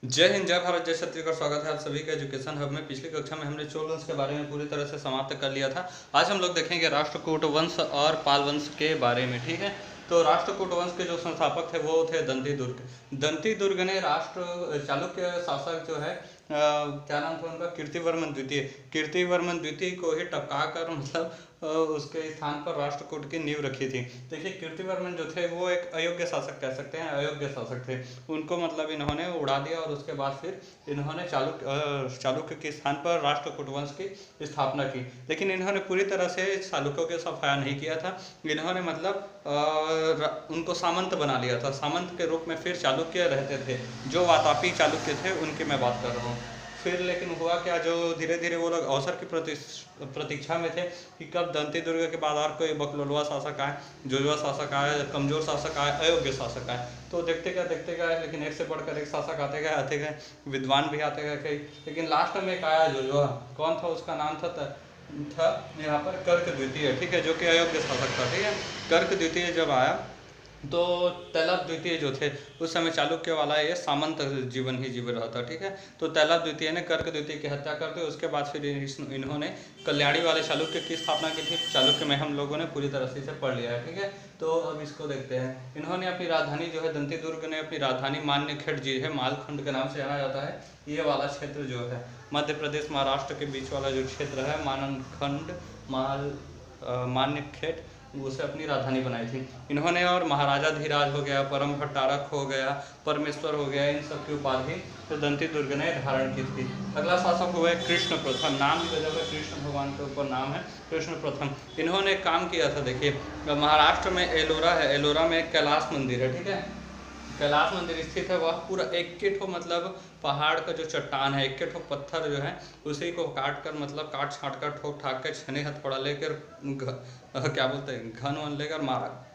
जय हिंद, जय भारत, जय छत्तीसगढ़। स्वागत है आप सभी का एजुकेशन हब में। पिछली कक्षा में हमने चोल वंश के बारे में पूरी तरह से समाप्त कर लिया था। आज हम लोग देखेंगे राष्ट्रकूट वंश और पाल वंश के बारे में। ठीक है, तो राष्ट्रकूट वंश के जो संस्थापक थे वो थे दंती दुर्ग। दंती दुर्ग ने राष्ट्र चालुक्य शासक जो है क्या नाम था उनका, कीर्तिवर्मन द्वितीय। कीर्तिवर्मन द्वितीय को ही टपका कर मतलब उसके स्थान पर राष्ट्रकूट की नींव रखी थी। देखिए, कीर्तिवर्मन जो थे वो एक अयोग्य शासक कह सकते हैं, अयोग्य शासक थे। उनको मतलब इन्होंने उड़ा दिया और उसके बाद फिर इन्होंने चालुक्य के स्थान पर राष्ट्रकूट वंश की स्थापना की। लेकिन इन्होंने पूरी तरह से चालुक्यों के सफाया नहीं किया था। इन्होंने मतलब उनको सामंत बना लिया था। सामंत के रूप में फिर चालुक्य रहते थे। जो वातापी चालुक्य थे उनकी मैं बात कर रहा हूँ। फिर लेकिन हुआ क्या, जो धीरे धीरे वो लोग अवसर की प्रतीक्षा में थे कि कब दंती दुर्ग के बाद और कोई बकलोलवा शासक आए, जुजवा शासक आए, कमजोर शासक आए, अयोग्य शासक आए। तो देखते गए लेकिन एक से बढ़कर एक शासक आते गए, विद्वान भी आते गए कई। लेकिन लास्ट में एक आया जुजवा। कौन था? उसका नाम था यहाँ पर कर्क द्वितीय। ठीक है, जो कि अयोग्य शासक था। ठीक है, कर्क द्वितीय जब आया तो तैलप द्वितीय जो थे उस समय चालुक्य वाला ये सामंत जीवन ही जीव रहा था। ठीक है, तो तैलप द्वितीय ने कर्क द्वितीय की हत्या कर दी। उसके बाद फिर इन्होंने कल्याणी वाले चालुक्य की स्थापना की थी। चालुक्य में हम लोगों ने पूरी तरह से इसे पढ़ लिया है। ठीक है, तो अब इसको देखते हैं। इन्होंने अपनी राजधानी जो है दंती दुर्ग ने अपनी राजधानी मान्यखेड़ जी है, मालखंड के नाम से जाना जाता है। ये वाला क्षेत्र जो है मध्य प्रदेश महाराष्ट्र के बीच वाला जो क्षेत्र है, मानखंड मान्यखेड़, उसे अपनी राजधानी बनाई थी इन्होंने। और महाराजा धीराज हो गया, परम भट्टारक हो गया, परमेश्वर हो गया, इन सब की उपाधि तो दंती दुर्ग ने धारण की थी। अगला शासक हुआ कृष्ण प्रथम। नाम की वजह से कृष्ण भगवान के ऊपर नाम है कृष्ण प्रथम। इन्होंने काम किया था। देखिए, महाराष्ट्र में एलोरा है, एलोरा में एक कैलाश मंदिर है। ठीक है, कैलाश मंदिर स्थित है। वह पूरा एक ठो मतलब पहाड़ का जो चट्टान है, एक ठो पत्थर जो है उसी को काट कर मतलब काट छाट कर ठोक ठाक कर छने हथौड़ा लेकर क्या बोलते हैं घन वन लेकर मारा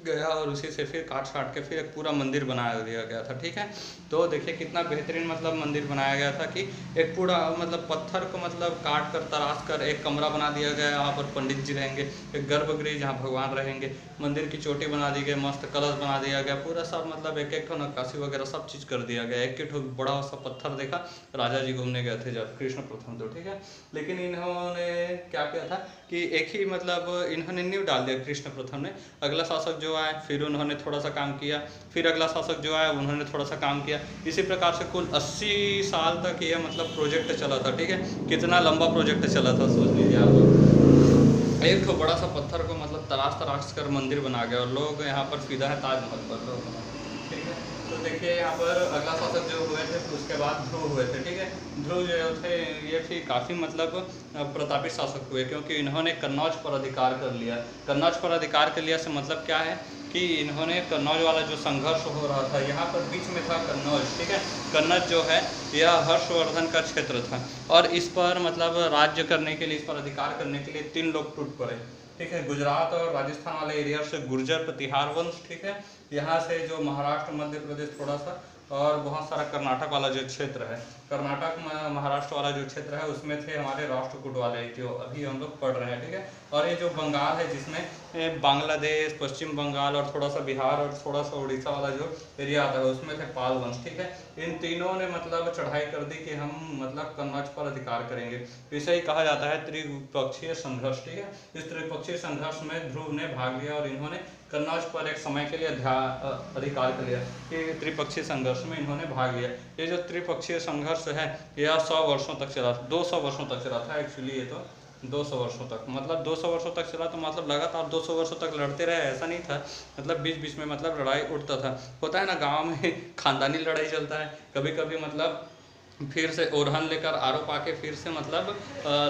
गया और उसी से फिर काट छाट के फिर एक पूरा मंदिर बनाया दिया गया था। ठीक है, तो देखिए कितना बेहतरीन मतलब मंदिर बनाया गया था कि एक पूरा मतलब पत्थर को मतलब काट कर तराश कर एक कमरा बना दिया गया। यहाँ पर पंडित जी रहेंगे, एक गर्भगृह जहाँ भगवान रहेंगे, मंदिर की चोटी बना दी गई, मस्त कलश बना दिया गया, पूरा सब मतलब एक ठो नक्काशी वगैरह सब चीज़ कर दिया गया। एक ठो बड़ा सा पत्थर देखा राजा जी घूमने गए थे जब कृष्ण प्रथम तो। ठीक है, लेकिन इन्होंने क्या किया था कि एक ही मतलब इन्होंने नींव डाल दिया कृष्ण प्रथम ने। अगला शासक जो आए फिर उन्होंने थोड़ा सा काम किया, फिर अगला शासक जो आया उन्होंने थोड़ा सा काम किया। इसी प्रकार से कुल 80 साल तक यह मतलब प्रोजेक्ट चला था। ठीक है, कितना लंबा प्रोजेक्ट चला था सोच लीजिए आप। एक तो बड़ा सा पत्थर को मतलब तराश कर मंदिर बना गया और लोग यहाँ पर फिदा है ताजमहल पर लोग। ठीक है, तो देखिए यहाँ पर अगला शासक जो हुए थे उसके बाद ध्रुव हुए थे। ठीक है, ध्रुव जो थे ये भी काफ़ी मतलब प्रतापी शासक हुए क्योंकि इन्होंने कन्नौज पर अधिकार कर लिया। कन्नौज पर अधिकार कर लिया से मतलब क्या है कि इन्होंने कन्नौज वाला जो संघर्ष हो रहा था, यहाँ पर बीच में था कन्नौज। ठीक है, कन्नौज जो है यह हर्षवर्धन का क्षेत्र था और इस पर मतलब राज्य करने के लिए, इस पर अधिकार करने के लिए 3 लोग टूट पड़े। ठीक है, गुजरात और राजस्थान वाले एरिया से गुर्जर प्रतिहार वंश। ठीक है, यहाँ से जो महाराष्ट्र मध्य प्रदेश थोड़ा सा और बहुत सारा कर्नाटक वाला जो क्षेत्र है, कर्नाटक महाराष्ट्र वाला जो क्षेत्र है उसमें थे हमारे राष्ट्रकूट वाले जो अभी हम लोग पढ़ रहे हैं। ठीक है, और ये जो बंगाल है जिसमें बांग्लादेश, पश्चिम बंगाल और थोड़ा सा बिहार और थोड़ा सा उड़ीसा वाला जो एरिया आता है उसमें थे पाल वंश। ठीक है, इन तीनों ने मतलब चढ़ाई कर दी कि हम मतलब कन्नौज पर अधिकार करेंगे। इसे ही कहा जाता है त्रिपक्षीय संघर्ष। ठीक है, इस त्रिपक्षीय संघर्ष में ध्रुव ने भाग लिया और इन्होंने कन्नौज पर एक समय के लिए अधिकार कर लिया। कि त्रिपक्षीय संघर्ष में इन्होंने भाग लिया। ये जो त्रिपक्षीय संघर्ष है यह 100 वर्षों तक चला, 200 वर्षों तक चला था एक्चुअली। ये तो 200 वर्षों तक मतलब 200 वर्षों तक चला, तो मतलब लगातार 200 वर्षों तक लड़ते रहे ऐसा नहीं था। मतलब बीच बीच में मतलब लड़ाई उठता था। होता है ना गांव में खानदानी लड़ाई चलता है कभी कभी, मतलब फिर से ओरहन लेकर आरोप आके फिर से मतलब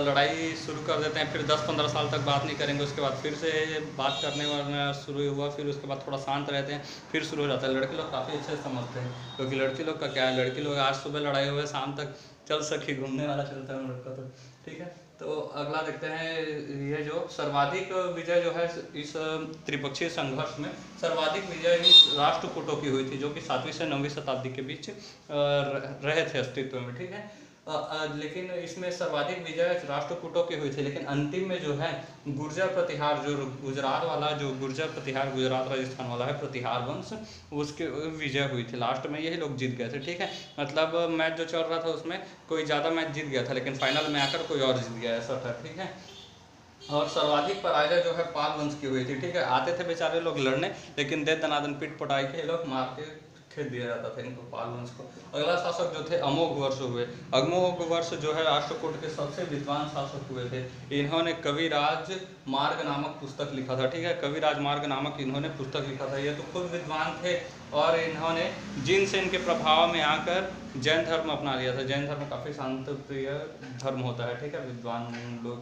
लड़ाई शुरू कर देते हैं। फिर 10-15 साल तक बात नहीं करेंगे, उसके बाद फिर से बात करने वाला शुरू हुआ, फिर उसके बाद थोड़ा शांत रहते हैं, फिर शुरू हो जाता है। लड़के लोग काफ़ी अच्छे से समझते हैं क्योंकि लड़की लोग का क्या है, लड़की लोग आज सुबह लड़ाई हुए शाम तक चल सखी घूमने वाला चलता है उन लोग का तो। ठीक है, तो अगला देखते हैं। ये जो सर्वाधिक विजय जो है इस त्रिपक्षीय संघर्ष में सर्वाधिक विजय इस राष्ट्रकूटों की हुई थी जो कि 7वीं से 9वीं शताब्दी के बीच रहे थे अस्तित्व में। ठीक है, लेकिन इसमें सर्वाधिक विजय राष्ट्रकूटों की हुई थी, लेकिन अंतिम में जो है गुर्जर प्रतिहार, जो गुजरात वाला, जो गुर्जर प्रतिहार गुजरात राजस्थान वाला है प्रतिहार वंश, उसके विजय हुई थी। लास्ट में यही लोग जीत गए थे, ठीक है। मतलब मैच जो चल रहा था उसमें कोई ज़्यादा मैच जीत गया था, लेकिन फाइनल में आकर कोई और जीत गया, ऐसा था, ठीक है। और सर्वाधिक पराजय जो है पाल वंश की हुई थी, ठीक है। आते थे बेचारे लोग लड़ने, लेकिन दे दनादन पीट पटाई के ये लोग मार के खेत दिया जाता था इनको, पाल वंश को। अगला शासक जो थे अमोघ वर्ष हुए। अमोघ वर्ष जो है राष्ट्रकूट के सबसे विद्वान शासक हुए थे। इन्होंने कविराज मार्ग नामक पुस्तक लिखा था, ठीक है। कविराज मार्ग नामक इन्होंने पुस्तक लिखा था। ये तो खुद विद्वान थे, और इन्होंने जिनसे इनके प्रभाव में आकर जैन धर्म अपना लिया था। जैन धर्म काफ़ी शांत प्रिय धर्म होता है, ठीक है। विद्वान लोग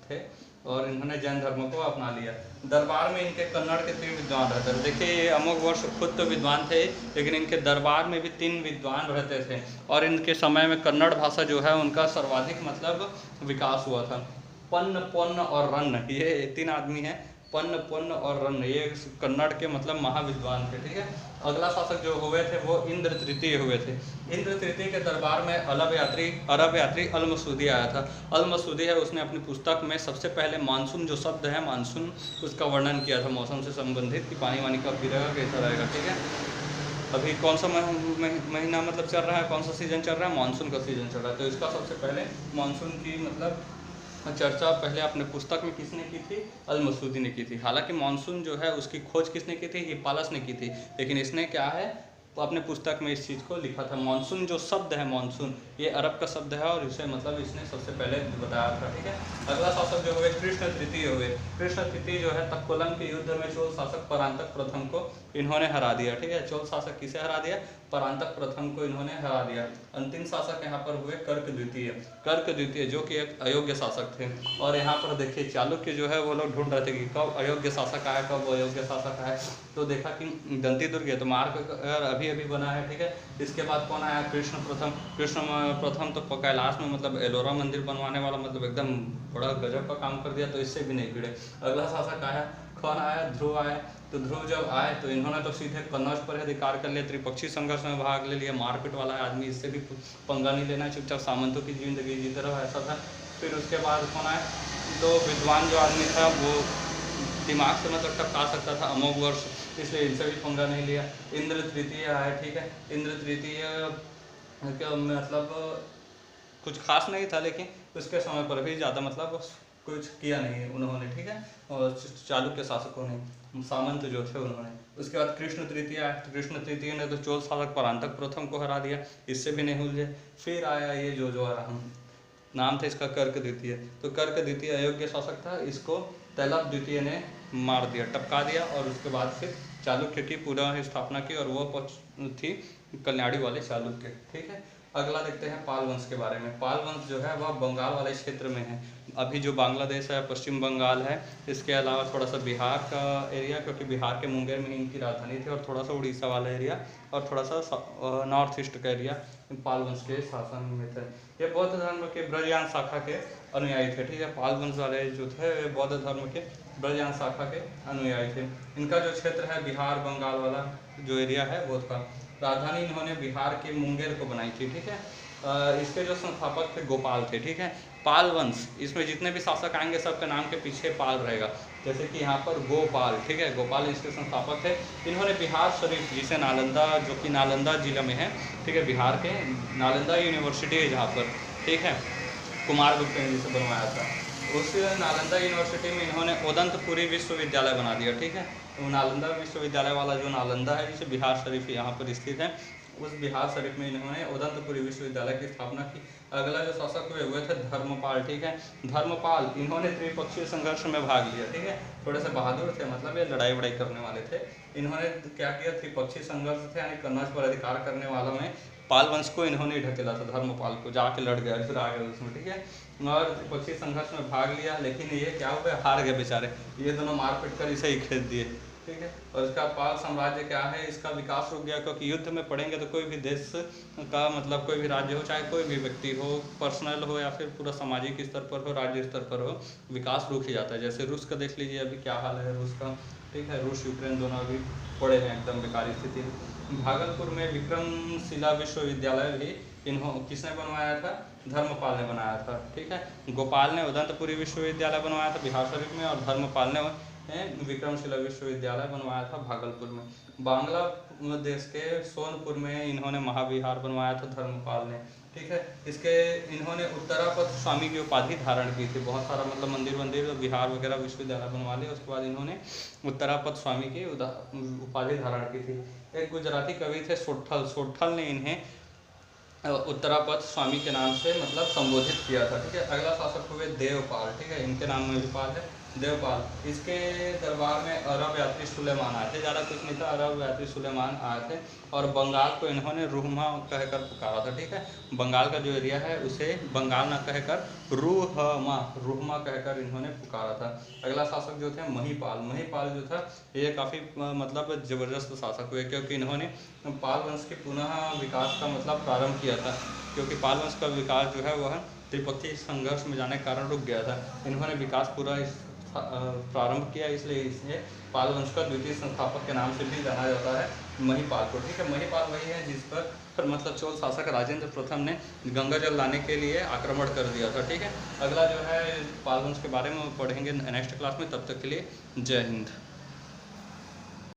थे और इन्होंने जैन धर्म को अपना लिया। दरबार में इनके कन्नड़ के 3 विद्वान रहते थे। देखिए ये अमोघ वर्ष खुद तो विद्वान थे, लेकिन इनके दरबार में भी 3 विद्वान रहते थे, और इनके समय में कन्नड़ भाषा जो है उनका सर्वाधिक मतलब विकास हुआ था। पन्न, पोन्न और रन्न, ये 3 आदमी हैं। पन्न, पोन्न और रन्न, ये कन्नड़ के मतलब महाविद्वान थे, ठीक है। अगला शासक जो हुए थे वो इंद्र तृतीय हुए थे। इंद्र तृतीय के दरबार में अरब यात्री अल मसूदी आया था। अल मसूदी है, उसने अपनी पुस्तक में सबसे पहले मानसून जो शब्द है, मानसून, उसका वर्णन किया था, मौसम से संबंधित, कि पानी वानी कब गिरेगा, कैसा रहेगा, ठीक है। अभी कौन सा महीना मतलब चल रहा है, कौन सा सीजन चल रहा है, मानसून का सीजन चल रहा है। तो इसका सबसे पहले मानसून की मतलब चर्चा पहले अपने पुस्तक में किसने की थी, अल मसूदी ने की थी। हालांकि मानसून जो है उसकी खोज किसने की थी, हिप्पालस ने की थी, लेकिन इसने क्या है तो अपने पुस्तक में इस चीज़ को लिखा था। मानसून जो शब्द है, मानसून, ये अरब का शब्द है, और इसे मतलब इसने सबसे पहले बताया था, ठीक है। अगला शासक जो हुए कृष्ण तृतीय हुए। कृष्ण तृतीय जो है तक्कोलन के युद्ध में चोल शासक परांतक प्रथम को इन्होंने हरा दिया, ठीक है। चोल शासक किसे हरा दिया, परांतक प्रथम को इन्होंने हरा दिया। अंतिम शासक यहाँ पर हुए कर्क द्वितीय। कर्क द्वितीय जो कि एक अयोग्य शासक थे, और यहाँ पर देखिए चालुक्य जो है वो लोग ढूंढ रहे थे कि कब अयोग्य शासक आया, कब अयोग्य शासक आया। तो देखा कि दंती दुर्ग है, तो मार्ग अभी बना है, ठीक है। इसके बाद कौन आया, कृष्ण प्रथम। कृष्ण प्रथम तो कैलाश में मतलब एलोरा मंदिर बनवाने वाला, मतलब एकदम बड़ा गजब का काम कर दिया, तो इससे भी नहीं भिड़े। अगला शासक आया, कौन आया, ध्रुव आया। तो ध्रुव जब आए तो इन्होंने तो सीधे कन्नौज पर अधिकार कर लिया, त्रिपक्षी संघर्ष में भाग ले लिया। मारपीट वाला आदमी, इससे भी पंगा नहीं लेना, चुपचाप सामंतों की जिंदगी जीते रहो, ऐसा था। फिर उसके बाद कौन आया, तो विद्वान जो आदमी था वो दिमाग से मतलब टपका सकता था, अमोघ वर्ष, इसलिए इनसे भी पंगा नहीं लिया। इंद्र तृतीय आया, ठीक है। इंद्र तृतीय का मतलब कुछ खास नहीं था, लेकिन उसके समय पर भी ज़्यादा मतलब कुछ किया नहीं उन्होंने, ठीक है। और चालुक्य शासकों ने, सामंत जो थे उन्होंने। उसके बाद कृष्ण तृतीय आया, तो कृष्ण तृतीय ने तो चोल शासक परांतक प्रथम को हरा दिया, इससे भी नहीं उलझे। फिर आया ये जो नाम था इसका कर्क द्वितीय। तो कर्क द्वितीय अयोग्य शासक था, इसको तैलप द्वितीय ने मार दिया, टपका दिया, और उसके बाद फिर चालुक्य की पुनः स्थापना की, और वो थी कल्याणी वाले चालुक्य, ठीक है। अगला देखते हैं पाल वंश के बारे में। पाल वंश जो है वह बंगाल वाले क्षेत्र में है। अभी जो बांग्लादेश है, पश्चिम बंगाल है, इसके अलावा थोड़ा सा बिहार का एरिया, क्योंकि बिहार के मुंगेर में इनकी राजधानी थी, और थोड़ा सा उड़ीसा वाला एरिया, और थोड़ा सा नॉर्थ ईस्ट का एरिया पाल वंश के शासन में थे। ये बौद्ध धर्म के ब्रजयान शाखा के अनुयायी थे, ठीक है। पाल वंश वाले जो थे बौद्ध धर्म के ब्रजयान शाखा के अनुयायी थे। इनका जो क्षेत्र है बिहार बंगाल वाला जो एरिया है वो था। राजधानी इन्होंने बिहार के मुंगेर को बनाई थी, ठीक है। इसके जो संस्थापक थे गोपाल थे, ठीक है। पाल वंश, इसमें जितने भी शासक आएंगे सबके नाम के पीछे पाल रहेगा, जैसे कि यहाँ पर गोपाल, ठीक है। गोपाल इसके संस्थापक थे। इन्होंने बिहार शरीफ, जिसे नालंदा, जो कि नालंदा जिला में है, ठीक है, बिहार के नालंदा यूनिवर्सिटी है जहाँ पर, ठीक है, कुमारगुप्त ने जिसे बनवाया था, उस नालंदा यूनिवर्सिटी में इन्होंने उदंतपुरी विश्वविद्यालय बना दिया, ठीक है। तो नालंदा विश्वविद्यालय वाला जो नालंदा है, जिसे बिहार शरीफ यहाँ पर स्थित है, उस बिहार शरीफ में इन्होंने उदंतपुरी विश्वविद्यालय की स्थापना की। अगला जो शासक हुए थे धर्मपाल, ठीक है। धर्मपाल, इन्होंने त्रिपक्षीय संघर्ष में भाग लिया, ठीक है। थोड़े से बहादुर थे, मतलब ये लड़ाई वड़ाई करने वाले थे। इन्होंने क्या किया, त्रिपक्षीय संघर्ष थे, यानी कन्नौज पर अधिकार करने वालों में पाल वंश को इन्होंने ढकेला था, धर्मपाल को, जाके लड़ गया, फिर आ गए उसमें, ठीक है। और त्रिपक्षीय संघर्ष में भाग लिया, लेकिन ये क्या हुआ, हार गए बेचारे, ये दोनों मारपीट कर इसे ही खेत दिए, ठीक है। और इसका पाल साम्राज्य क्या है, इसका विकास रुक गया, क्योंकि युद्ध में पड़ेंगे तो कोई भी देश का मतलब कोई भी राज्य हो, चाहे कोई भी व्यक्ति हो, पर्सनल हो या फिर पूरा सामाजिक स्तर पर हो, राज्य स्तर पर हो, विकास रुक ही जाता है। जैसे रूस का देख लीजिए अभी क्या हाल है रूस का, ठीक है। रूस यूक्रेन दोनों अभी पड़े हैं एकदम बेकार स्थिति में। भागलपुर में विक्रमशिला विश्वविद्यालय भी किसने बनवाया था? धर्मपाल ने बनाया था। ठीक है, गोपाल ने उदंतपुरी विश्वविद्यालय बनवाया था बिहार शरीफ में, और धर्मपाल ने विक्रमशिला विश्वविद्यालय बनवाया था भागलपुर में। बांग्लादेश के सोनपुर में इन्होंने महाविहार बनवाया था धर्मपाल ने। ठीक है, इसके इन्होंने उत्तरापद स्वामी की उपाधि धारण की थी। बहुत सारा मतलब मंदिर बिहार वगैरह विश्वविद्यालय बनवा लिए, उसके बाद इन्होंने उत्तरापद स्वामी की उपाधि धारण की थी। एक गुजराती कवि थे सोठल ने इन्हें उत्तरापद स्वामी के नाम से मतलब संबोधित किया था। ठीक है, अगला शासक हुए देवपाल। ठीक है, इनके नाम में भी पाल है, देवपाल। इसके दरबार में अरब यात्री सुलेमान आए थे, ज़्यादा कुछ नहीं था, अरब यात्री सुलेमान आए थे, और बंगाल को इन्होंने रूहमा कहकर पुकारा था। ठीक है, बंगाल का जो एरिया है उसे बंगाल न कहकर रूहमा कहकर इन्होंने पुकारा था। अगला शासक जो थे महिपाल जो था ये काफ़ी मतलब ज़बरदस्त शासक हुए, क्योंकि इन्होंने पाल वंश के पुनः विकास का मतलब प्रारंभ किया था, क्योंकि पाल वंश का विकास जो है वह त्रिपक्षीय संघर्ष में जाने के कारण रुक गया था। इन्होंने विकास पूरा प्रारंभ किया, इसलिए इसे पाल वंश का द्वितीय संस्थापक के नाम से भी जाना जाता है, महिपाल को। ठीक है, महिपाल वही है जिस पर मतलब चोल शासक राजेंद्र प्रथम ने गंगा जल लाने के लिए आक्रमण कर दिया था। ठीक है, अगला जो है पाल वंश के बारे में पढ़ेंगे नेक्स्ट क्लास में। तब तक के लिए जय हिंद।